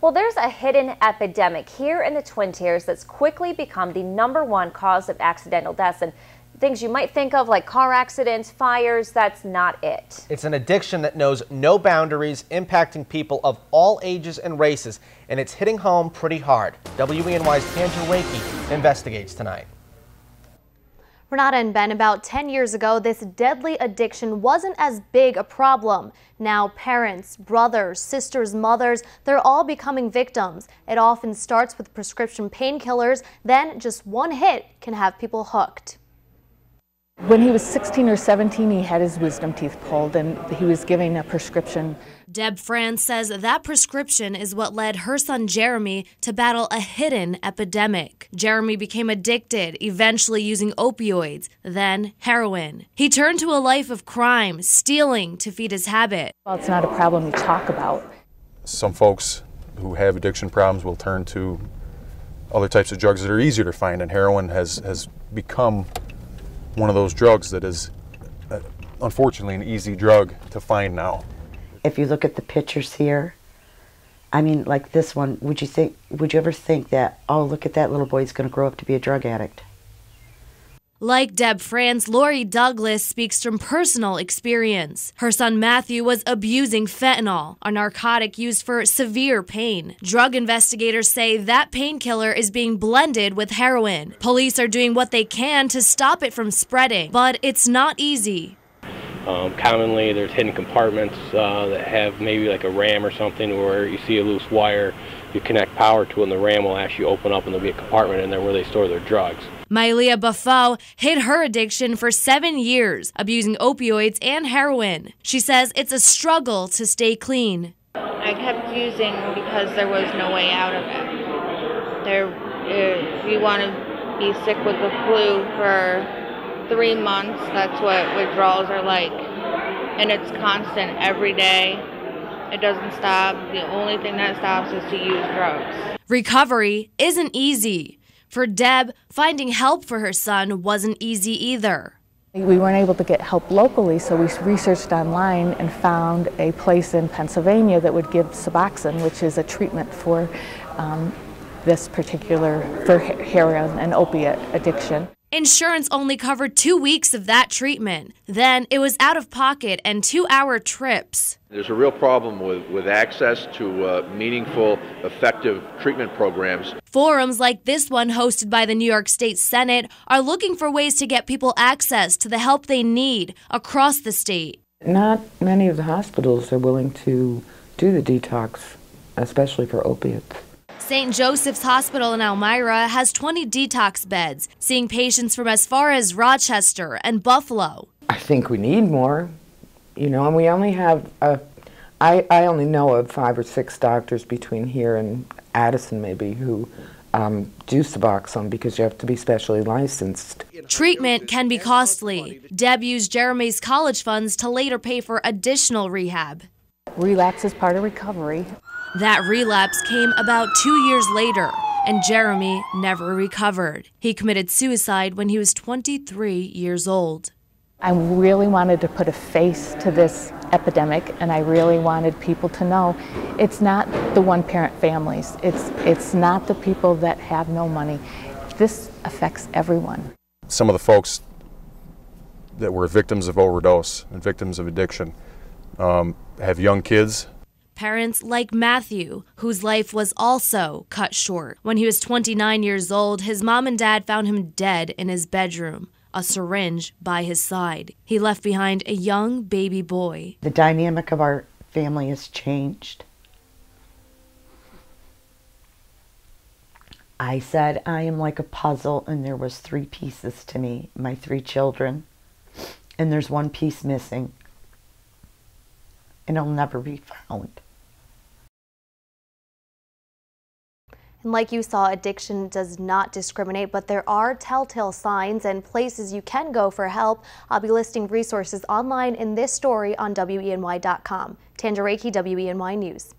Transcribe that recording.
Well, there's a hidden epidemic here in the Twin Tiers that's quickly become the #1 cause of accidental deaths. And things you might think of like car accidents, fires, that's not it. It's an addiction that knows no boundaries, impacting people of all ages and races, and it's hitting home pretty hard. WENY's Tanja Rekhi investigates tonight. Renata and Ben, about 10 years ago, this deadly addiction wasn't as big a problem. Now parents, brothers, sisters, mothers, they're all becoming victims. It often starts with prescription painkillers, then just one hit can have people hooked. When he was 16 or 17, he had his wisdom teeth pulled and he was given a prescription. Deb France says that prescription is what led her son Jeremy to battle a hidden epidemic. Jeremy became addicted, eventually using opioids, then heroin. He turned to a life of crime, stealing to feed his habit. Well, it's not a problem you talk about. Some folks who have addiction problems will turn to other types of drugs that are easier to find, and heroin has become one of those drugs that is unfortunately an easy drug to find now. If you look at the pictures here, I mean, like this one, would you ever think that, oh, look at that little boy, he's going to grow up to be a drug addict? Like Deb France, Lori Douglas speaks from personal experience. Her son Matthew was abusing fentanyl, a narcotic used for severe pain. Drug investigators say that painkiller is being blended with heroin. Police are doing what they can to stop it from spreading, but it's not easy. Commonly there's hidden compartments that have maybe like a RAM or something where you see a loose wire, you connect power to it and the RAM will actually open up and there'll be a compartment in there where they store their drugs. Mylea Buffo hid her addiction for 7 years, abusing opioids and heroin. She says it's a struggle to stay clean. I kept using because there was no way out of it. If you want to be sick with the flu for 3 months, that's what withdrawals are like. And it's constant every day. It doesn't stop. The only thing that stops is to use drugs. Recovery isn't easy. For Deb, finding help for her son wasn't easy either. We weren't able to get help locally, so we researched online and found a place in Pennsylvania that would give Suboxone, which is a treatment for heroin and opiate addiction. Insurance only covered 2 weeks of that treatment. Then it was out of pocket and 2-hour trips. There's a real problem with access to meaningful, effective treatment programs. Forums like this one hosted by the New York State Senate are looking for ways to get people access to the help they need across the state. Not many of the hospitals are willing to do the detox, especially for opiates. St. Joseph's Hospital in Elmira has 20 detox beds, seeing patients from as far as Rochester and Buffalo. I think we need more, and we only have, I only know of 5 or 6 doctors between here and Addison maybe who do Suboxone because you have to be specially licensed. Treatment can be costly. Deb used Jeremy's college funds to later pay for additional rehab. Relapse is part of recovery. That relapse came about 2 years later, and Jeremy never recovered. He committed suicide when he was 23 years old. I really wanted to put a face to this epidemic, and I really wanted people to know it's not the one-parent families. It's not the people that have no money. This affects everyone. Some of the folks that were victims of overdose and victims of addiction have young kids. Parents like Matthew, whose life was also cut short. When he was 29 years old, his mom and dad found him dead in his bedroom, a syringe by his side. He left behind a young baby boy. The dynamic of our family has changed. I said I am like a puzzle and there was 3 pieces to me, my 3 children, and there's 1 piece missing, and it'll never be found. And like you saw, addiction does not discriminate, but there are telltale signs and places you can go for help. I'll be listing resources online in this story on WENY.com. Tanja Rekhi, WENY News.